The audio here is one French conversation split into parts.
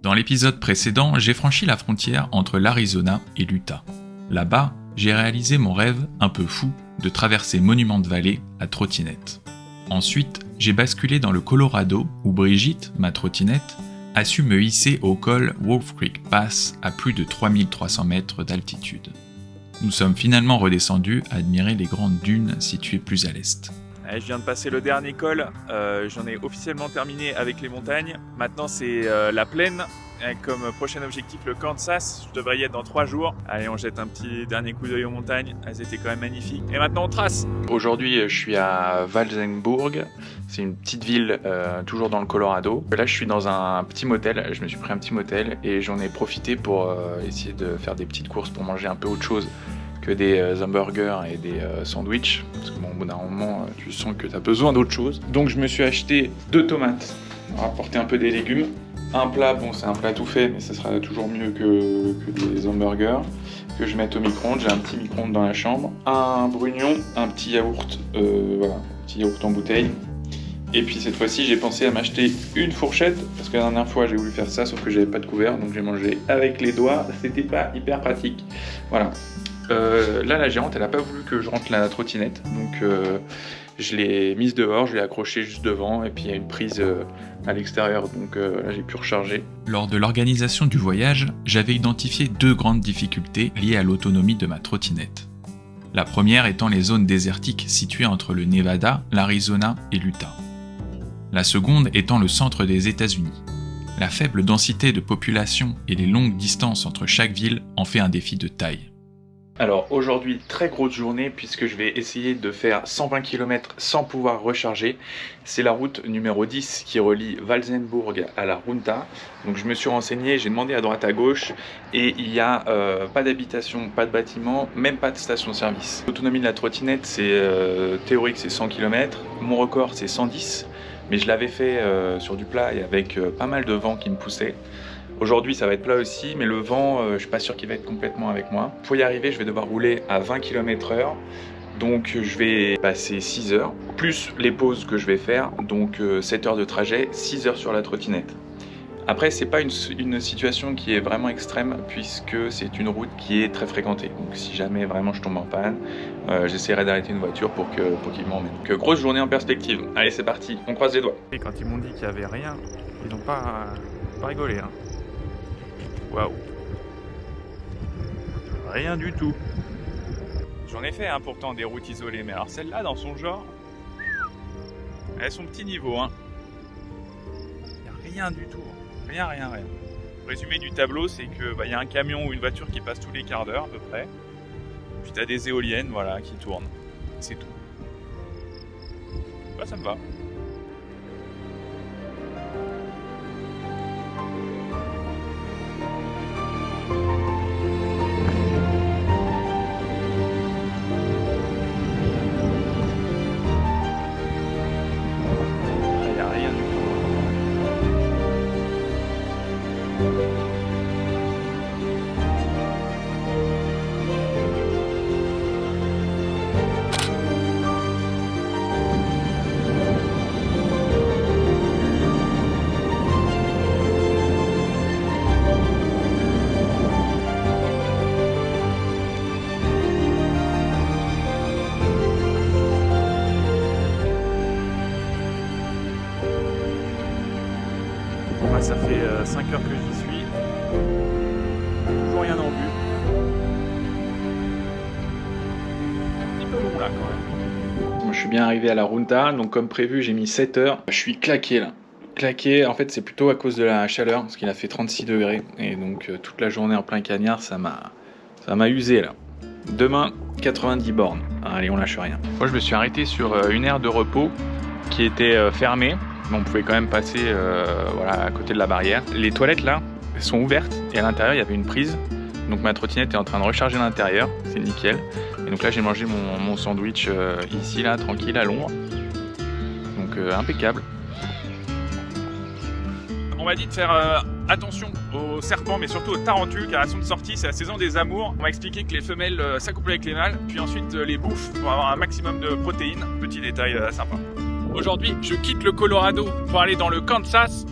Dans l'épisode précédent, j'ai franchi la frontière entre l'Arizona et l'Utah. Là-bas, j'ai réalisé mon rêve un peu fou de traverser Monument Valley à trottinette. Ensuite, j'ai basculé dans le Colorado où Brigitte, ma trottinette, a su me hisser au col Wolf Creek Pass à plus de 3300 mètres d'altitude. Nous sommes finalement redescendus à admirer les grandes dunes situées plus à l'est. Je viens de passer le dernier col, j'en ai officiellement terminé avec les montagnes. Maintenant c'est la plaine, avec comme prochain objectif le Kansas, je devrais y être dans 3 jours. Allez, on jette un petit dernier coup d'œil aux montagnes, elles étaient quand même magnifiques. Et maintenant on trace. Aujourd'hui je suis à Walsenburg, c'est une petite ville toujours dans le Colorado. Là je suis dans un petit motel, je me suis pris un petit motel et j'en ai profité pour essayer de faire des petites courses pour manger un peu autre chose que des hamburgers et des sandwichs, parce que bon, au bout d'un moment, tu sens que tu as besoin d'autre chose. Donc je me suis acheté 2 tomates, on va apporter un peu des légumes. Un plat, bon c'est un plat tout fait, mais ça sera toujours mieux que des hamburgers, que je mette au micro-ondes. J'ai un petit micro-ondes dans la chambre. Un brugnon, un petit yaourt, voilà, un petit yaourt en bouteille. Et puis cette fois-ci, j'ai pensé à m'acheter une fourchette, parce que la dernière fois, j'ai voulu faire ça, sauf que j'avais pas de couvert, donc j'ai mangé avec les doigts. C'était pas hyper pratique. Voilà. Là, la gérante, elle a pas voulu que je rentre la trottinette, donc je l'ai mise dehors, je l'ai accrochée juste devant, et puis il y a une prise à l'extérieur, donc là j'ai pu recharger. Lors de l'organisation du voyage, j'avais identifié 2 grandes difficultés liées à l'autonomie de ma trottinette. La première étant les zones désertiques situées entre le Nevada, l'Arizona et l'Utah. La seconde étant le centre des États-Unis. La faible densité de population et les longues distances entre chaque ville en fait un défi de taille. Alors aujourd'hui, très grosse journée puisque je vais essayer de faire 120 km sans pouvoir recharger. C'est la route numéro 10 qui relie Walsenburg à la Runta. Donc je me suis renseigné, j'ai demandé à droite à gauche et il n'y a pas d'habitation, pas de bâtiment, même pas de station-service. L'autonomie de la trottinette, c'est théorique, c'est 100 km. Mon record, c'est 110. Mais je l'avais fait sur du plat et avec pas mal de vent qui me poussait. Aujourd'hui ça va être plat aussi, mais le vent, je suis pas sûr qu'il va être complètement avec moi. Pour y arriver, je vais devoir rouler à 20 km/h. Donc je vais passer 6 heures, plus les pauses que je vais faire, donc 7 heures de trajet, 6 heures sur la trottinette. Après, c'est pas une situation qui est vraiment extrême, puisque c'est une route qui est très fréquentée. Donc si jamais vraiment je tombe en panne, j'essaierai d'arrêter une voiture pour qu'il m'emmène. Donc grosse journée en perspective. Allez, c'est parti, on croise les doigts. Et quand ils m'ont dit qu'il n'y avait rien, ils n'ont pas rigolé. Hein. Waouh. Rien du tout. J'en ai fait pourtant des routes isolées, mais alors celle-là, dans son genre, elle a son petit niveau. Hein. Il n'y a rien du tout. Rien. Le résumé du tableau, c'est que y a un camion ou une voiture qui passe tous les quarts d'heure à peu près. Puis tu as des éoliennes qui tournent. C'est tout. Ça me va. Ça fait 5 heures que j'y suis. Toujours rien en vue. Un petit peu long là quand même. Je suis bien arrivé à la Runta, donc comme prévu j'ai mis 7 heures. Je suis claqué là. Claqué, en fait c'est plutôt à cause de la chaleur, parce qu'il a fait 36 degrés. Et donc toute la journée en plein cagnard, ça m'a usé là. Demain, 90 bornes. Allez, on lâche rien. Moi je me suis arrêté sur une aire de repos qui était fermée. Mais on pouvait quand même passer à côté de la barrière. Les toilettes là, elles sont ouvertes et à l'intérieur il y avait une prise. Donc ma trottinette est en train de recharger à l'intérieur, c'est nickel. Et donc là j'ai mangé mon sandwich ici là, tranquille à l'ombre. Donc impeccable. On m'a dit de faire attention aux serpents, mais surtout aux tarentules, car elles sont de sortie, c'est la saison des amours. On m'a expliqué que les femelles s'accouplaient avec les mâles, puis ensuite les bouffent pour avoir un maximum de protéines. Petit détail sympa. Aujourd'hui, je quitte le Colorado pour aller dans le Kansas.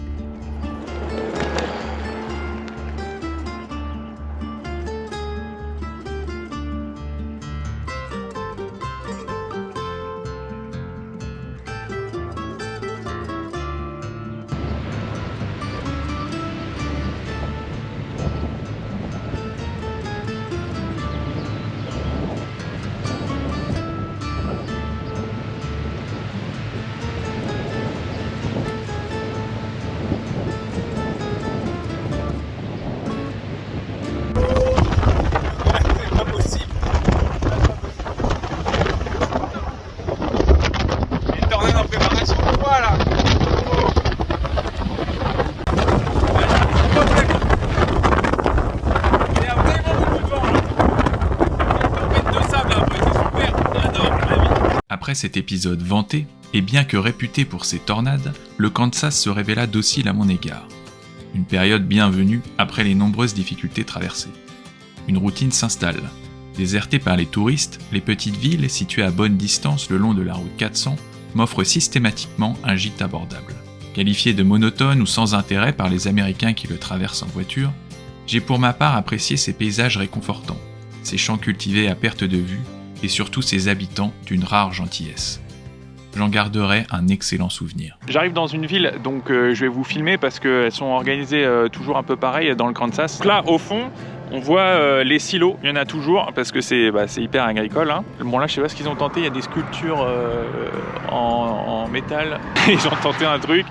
Après cet épisode vanté, et bien que réputé pour ses tornades, le Kansas se révéla docile à mon égard. Une période bienvenue après les nombreuses difficultés traversées. Une routine s'installe. Désertées par les touristes, les petites villes, situées à bonne distance le long de la route 400, m'offrent systématiquement un gîte abordable. Qualifié de monotone ou sans intérêt par les Américains qui le traversent en voiture, j'ai pour ma part apprécié ces paysages réconfortants, ces champs cultivés à perte de vue et surtout ces habitants d'une rare gentillesse. J'en garderai un excellent souvenir. J'arrive dans une ville, donc je vais vous filmer parce qu'elles sont organisées toujours un peu pareil dans le Kansas. Donc là, au fond, on voit les silos, il y en a toujours parce que c'est hyper agricole. Hein. Bon là, je sais pas ce qu'ils ont tenté, il y a des sculptures en métal. Ils ont tenté un truc,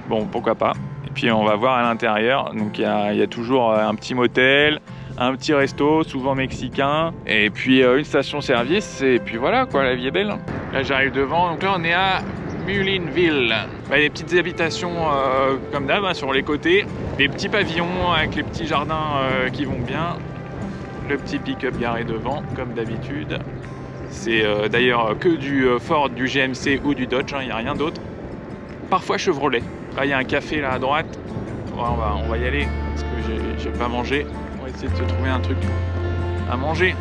bon pourquoi pas. Et puis on va voir à l'intérieur, donc il y a toujours un petit motel, un petit resto, souvent mexicain, et puis une station-service, et puis voilà quoi, la vie est belle. Là j'arrive devant, donc là on est à Mullinville. Les petites habitations comme d'hab hein, sur les côtés, des petits pavillons avec les petits jardins qui vont bien, le petit pick-up garé devant comme d'habitude. C'est d'ailleurs que du Ford, du GMC ou du Dodge, il n'y a rien d'autre. Parfois Chevrolet. Là il y a un café là à droite, on va y aller parce que j'ai pas mangé. On va essayer de se trouver un truc à manger.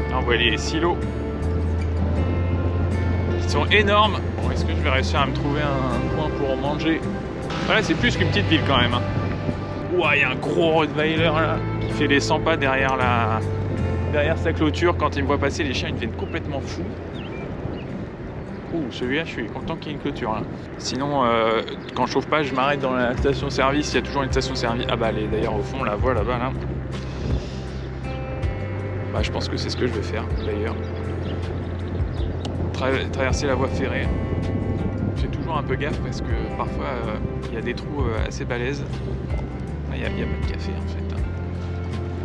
Là, on voit les silos qui sont énormes. Bon, est-ce que je vais réussir à me trouver un coin pour manger? Voilà, c'est plus qu'une petite ville quand même. Ouah, il y a un gros Rottweiler là qui fait les 100 pas derrière sa clôture. Quand il me voit passer, les chiens ils deviennent complètement fous. Ouh, celui-là, je suis content qu'il y ait une clôture là. Sinon, quand je chauffe pas, je m'arrête dans la station-service. Il y a toujours une station-service. Ah bah, elle est d'ailleurs au fond, la voie là-bas là. Bah, je pense que c'est ce que je vais faire d'ailleurs. Traverser la voie ferrée. J'ai toujours un peu gaffe parce que parfois il y a des trous assez balèzes. Là, il y a pas de café en fait.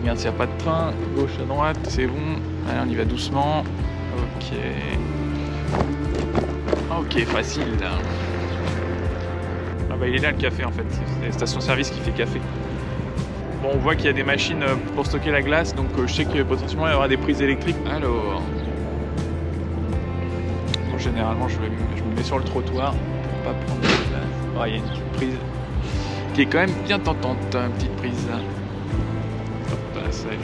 Regarde s'il n'y a pas de train, gauche à droite, c'est bon. Allez, on y va doucement. Ok. Ok, facile là. Ah bah il est là le café en fait, c'est la station-service qui fait café. Bon, on voit qu'il y a des machines pour stocker la glace, donc je sais que potentiellement il y aura des prises électriques. Alors, bon, généralement je me mets sur le trottoir pour pas prendre de glace. Oh, il y a une petite prise qui est quand même bien tentante, une petite prise. Hop, salut.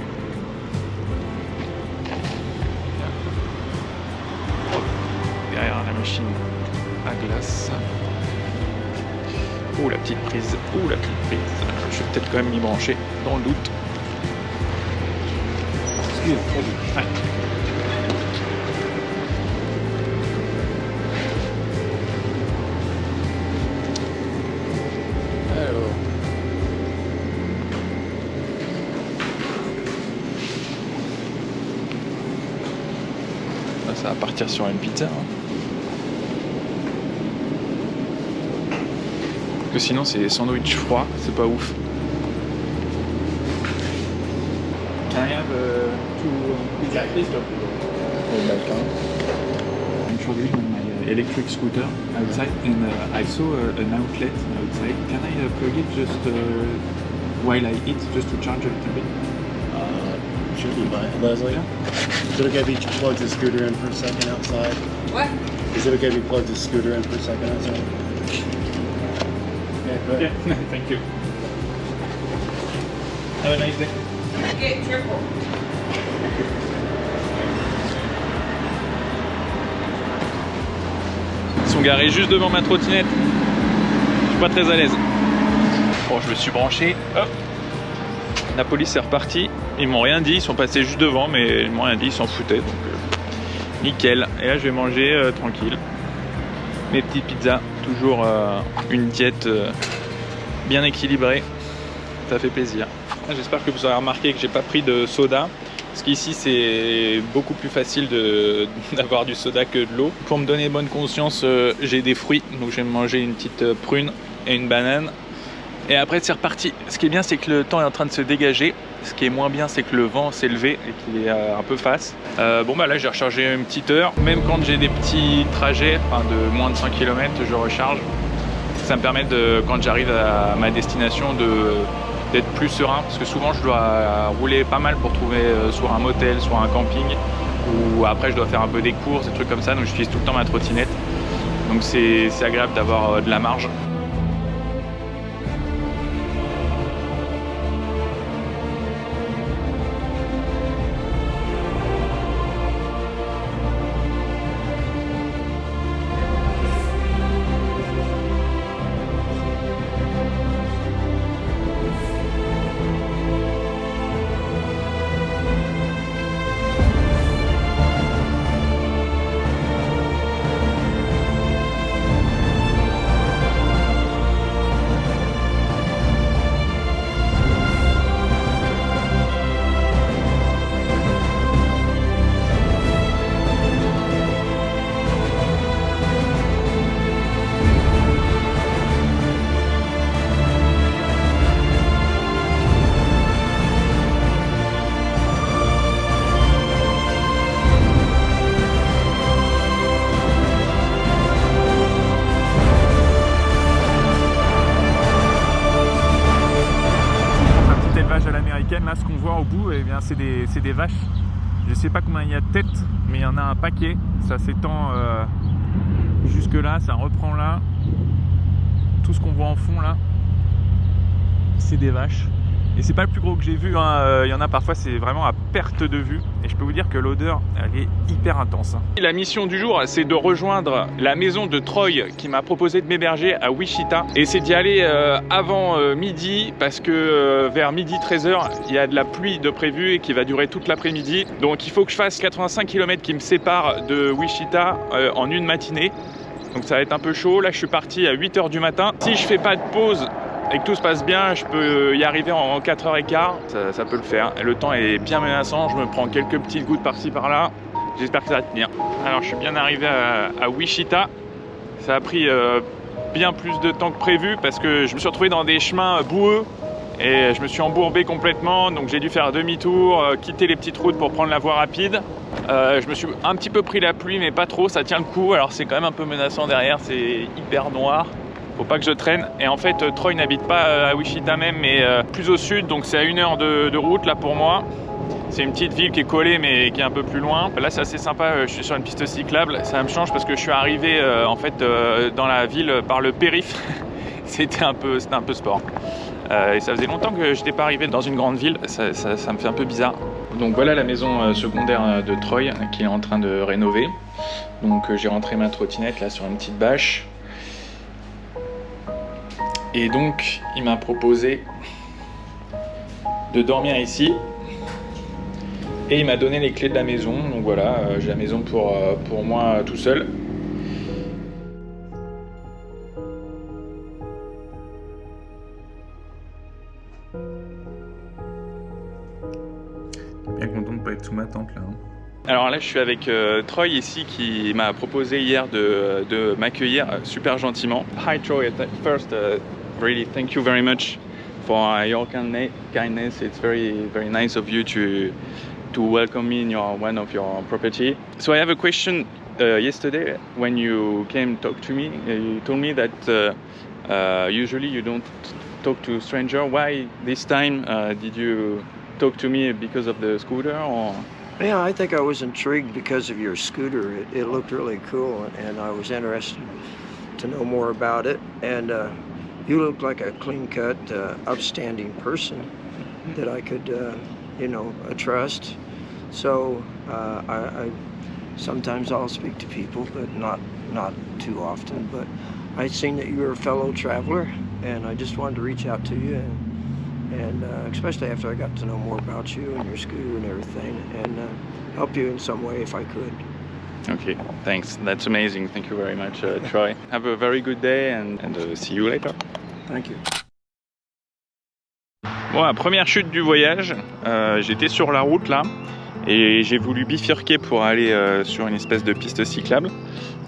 Derrière la machine à glace. Oh la petite prise, oh la petite prise. Je vais peut-être quand même m'y brancher dans le doute. Ouais. Alors. Ça va partir sur une pizza. Hein. Que sinon c'est sandwich froid, c'est pas ouf. Can I have two pizza please? I'm traveling on my electric scooter outside and I saw an outlet outside. Can I plug it just while I eat, just to charge a little bit? Should be fine. Leslie? Is it okay if you plug the scooter in for a second outside? What? Is it okay if you plug the scooter in for a second outside? Okay, thank you. Have a nice day. Get triple. Ils sont garés juste devant ma trottinette. Je suis pas très à l'aise. Bon, je me suis branché. Hop. La police est repartie. Ils m'ont rien dit. Ils sont passés juste devant, mais ils m'ont rien dit. Ils s'en foutaient. Donc, nickel. Et là, je vais manger tranquille. Mes petites pizzas. Toujours une diète bien équilibrée. Ça fait plaisir. J'espère que vous aurez remarqué que j'ai pas pris de soda. Parce qu'ici c'est beaucoup plus facile d'avoir du soda que de l'eau. Pour me donner bonne conscience, j'ai des fruits. Donc je vais me manger une petite prune et une banane. Et après c'est reparti. Ce qui est bien, c'est que le temps est en train de se dégager. Ce qui est moins bien, c'est que le vent s'est levé et qu'il est un peu face. Bon bah là j'ai rechargé une petite heure. Même quand j'ai des petits trajets, enfin de moins de 100 km, je recharge. Ça me permet de, quand j'arrive à ma destination, d'être plus serein, parce que souvent je dois rouler pas mal pour trouver soit un motel, soit un camping, ou après je dois faire un peu des courses, des trucs comme ça, donc j'utilise tout le temps ma trottinette. Donc c'est agréable d'avoir de la marge. Là, ce qu'on voit au bout, eh bien, c'est des vaches. Je sais pas combien il y a de têtes, mais il y en a un paquet. Ça s'étend jusque là, ça reprend là. Tout ce qu'on voit en fond là, c'est des vaches. Et c'est pas le plus gros que j'ai vu, hein. Il y en a parfois, c'est vraiment à perte de vue. Et je peux vous dire que l'odeur, elle est hyper intense. La mission du jour, c'est de rejoindre la maison de Troy qui m'a proposé de m'héberger à Wichita. Et c'est d'y aller avant midi parce que vers midi 13h, il y a de la pluie de prévu et qui va durer toute l'après-midi. Donc il faut que je fasse 85 km qui me séparent de Wichita en une matinée. Donc ça va être un peu chaud. Là, je suis parti à 8h du matin. Si je fais pas de pause et que tout se passe bien, je peux y arriver en 4h15, ça peut le faire. Le temps est bien menaçant, je me prends quelques petites gouttes par-ci par-là, j'espère que ça va tenir. Alors je suis bien arrivé à Wichita, ça a pris bien plus de temps que prévu parce que je me suis retrouvé dans des chemins boueux et je me suis embourbé complètement, donc j'ai dû faire demi-tour, quitter les petites routes pour prendre la voie rapide. Je me suis un petit peu pris la pluie mais pas trop, ça tient le coup, alors c'est quand même un peu menaçant derrière, c'est hyper noir. Faut pas que je traîne. Et en fait, Troy n'habite pas à Wichita même, mais plus au sud, donc c'est à 1 heure de route là pour moi. C'est une petite ville qui est collée, mais qui est un peu plus loin. Là, c'est assez sympa. Je suis sur une piste cyclable. Ça me change parce que je suis arrivé en fait dans la ville par le périph'. C'était un peu sport. Et ça faisait longtemps que je n'étais pas arrivé dans une grande ville. Ça me fait un peu bizarre. Donc voilà la maison secondaire de Troy qui est en train de rénover. Donc j'ai rentré ma trottinette là sur une petite bâche. Et donc, il m'a proposé de dormir ici. Et il m'a donné les clés de la maison. Donc voilà, j'ai la maison pour moi tout seul. Bien content de ne pas être sous ma tente là. Alors là, je suis avec Troy ici qui m'a proposé hier de m'accueillir super gentiment. Hi Troy, first really thank you very much for your kindness. It's very nice of you to welcome me in one of your property. So I have a question. Yesterday when you came talk to me, you told me that usually you don't talk to stranger. Why this time did you talk to me because of the scooter or? Yeah, I think I was intrigued because of your scooter. It looked really cool, and I was interested to know more about it. And you look like a clean-cut, upstanding person that I could, trust. So I sometimes I'll speak to people, but not too often. But I'd seen that you were a fellow traveler, and I just wanted to reach out to you, and especially after I got to know more about you and your scooter and everything, and help you in some way if I could. Okay, thanks. That's amazing. Thank you very much, Troy. Have a very good day and see you later. Thank you. Bon, la première chute du voyage, j'étais sur la route là et j'ai voulu bifurquer pour aller sur une espèce de piste cyclable.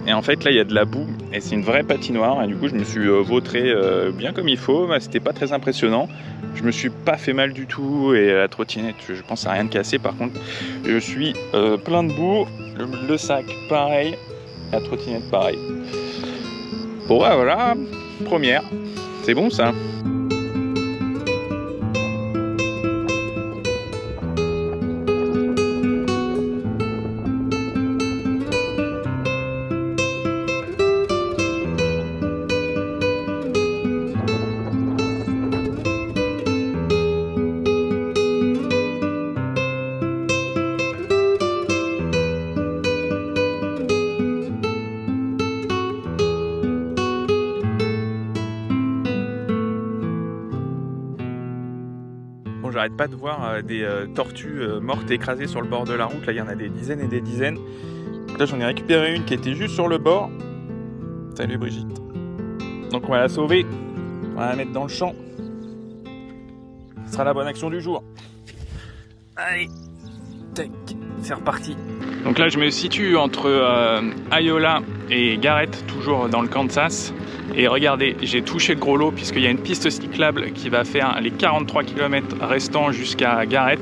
Et en fait là il y a de la boue et c'est une vraie patinoire et du coup je me suis vautré bien comme il faut, c'était pas très impressionnant. Je me suis pas fait mal du tout et la trottinette je pense à rien de cassé. Par contre je suis plein de boue, le sac pareil, la trottinette pareil. Bon bah voilà, première, c'est bon ça. j'arrête pas de voir des tortues mortes et écrasées sur le bord de la route. Là, il y en a des dizaines et des dizaines. Là, j'en ai récupéré une qui était juste sur le bord. Salut Brigitte. Donc, on va la sauver. On va la mettre dans le champ. Ce sera la bonne action du jour. Allez, tac, c'est reparti. Donc là, je me situe entre Ayola et Garrett, toujours dans le Kansas. Et regardez, j'ai touché le gros lot puisqu'il y a une piste cyclable qui va faire les 43 km restants jusqu'à Garrett.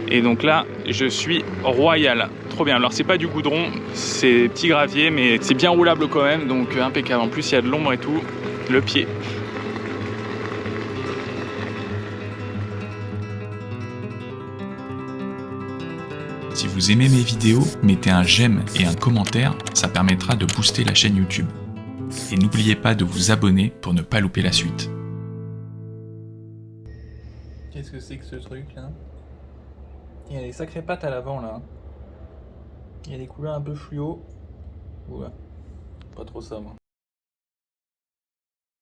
Et donc là, je suis royal. Trop bien. Alors c'est pas du goudron, c'est petit gravier, mais c'est bien roulable quand même, donc impeccable. En plus, il y a de l'ombre et tout. Le pied. Si vous aimez mes vidéos, mettez un j'aime et un commentaire, ça permettra de booster la chaîne YouTube. Et n'oubliez pas de vous abonner pour ne pas louper la suite. Qu'est-ce que c'est que ce truc là? Il y a des sacrées pattes à l'avant là. Il y a des couleurs un peu fluo. Ouais, pas trop ça moi.